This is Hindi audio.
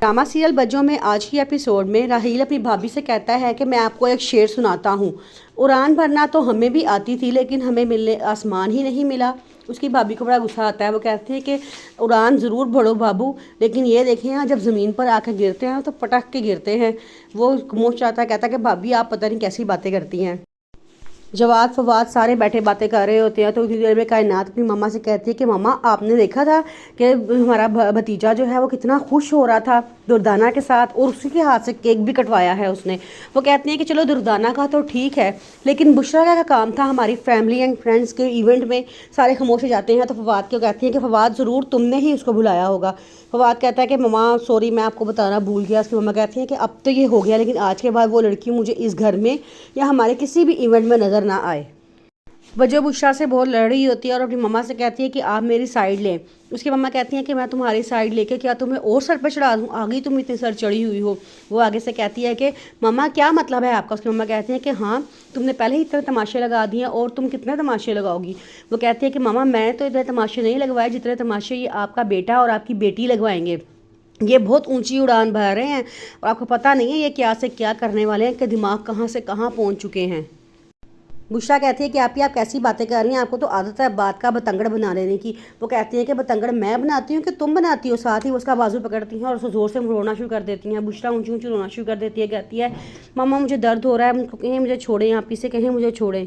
ड्रामा सीरियल बज्जों में आज की एपिसोड में राहील अपनी भाभी से कहता है कि मैं आपको एक शेर सुनाता हूँ। उड़ान भरना तो हमें भी आती थी लेकिन हमें मिलने आसमान ही नहीं मिला। उसकी भाभी को बड़ा गुस्सा आता है। वो कहती है कि उड़ान ज़रूर भरो बाबू, लेकिन ये देखें यहाँ जब ज़मीन पर आकर गिरते हैं तो पटक के गिरते हैं। वो मुँह चाहता है, कहता है कि भाभी आप पता नहीं कैसी बातें करती हैं। जवाद फवाद सारे बैठे बातें कर रहे होते हैं तो उसी देर में कायनात अपनी मम्मा से कहती है कि मम्मा आपने देखा था कि हमारा भतीजा जो है वो कितना खुश हो रहा था दुर्दाना के साथ, और उसी के हाथ से केक भी कटवाया है उसने। वो कहती हैं कि चलो दुर्दाना का तो ठीक है, लेकिन बुशरा का काम था हमारी फैमिली एंड फ्रेंड्स के इवेंट में सारे खामोश हो जाते हैं। तो फवाद को कहती हैं कि फवाद ज़रूर तुमने ही उसको बुलाया होगा। फवाद कहता है कि मम्मा सॉरी मैं आपको बताना भूल गया। उसकी मम्मा कहती हैं कि अब तो ये हो गया, लेकिन आज के बाद वो लड़की मुझे इस घर में या हमारे किसी भी इवेंट में नज़र ना आए। वजह बुशरा से बहुत लड़ रही होती है और अपनी मम्मा से कहती है कि आप मेरी साइड लें। उसकी मम्मा कहती हैं कि मैं तुम्हारी साइड लेके क्या तुम्हें और सर पर चढ़ा दूँ, आगे तुम इतनी सर चढ़ी हुई हो। वो आगे से कहती है कि मम्मा क्या मतलब है आपका। उसकी मम्मा कहती है कि हाँ तुमने पहले ही इतने तमाशे लगा दिए और तुम कितने तमाशे लगाओगी। वो कहती है कि मम्मा मैं तो इतने तमाशे नहीं लगवाए जितने तमाशे ये आपका बेटा और आपकी बेटी लगवाएंगे। ये बहुत ऊंची उड़ान भर रहे हैं और आपको पता नहीं है ये क्या से क्या करने वाले हैं कि दिमाग कहाँ से कहाँ पहुँच चुके हैं। बुशरा कहती है कि आप कैसी बातें कर रही हैं, आपको तो आदत है बात का बतंगड़ बना लेने की। वो कहती है कि बतंगड़ मैं बनाती हूँ कि तुम बनाती हो। साथ ही वो उसका बाजू पकड़ती हैं और उसको ज़ोर से रोना शुरू कर देती हैं। बुशरा ऊँची ऊँची रोना शुरू कर देती है, कहती है मम्मा मुझे दर्द हो रहा है, मुझे कहें मुझे छोड़ें, आप इसे कहें मुझे छोड़ें।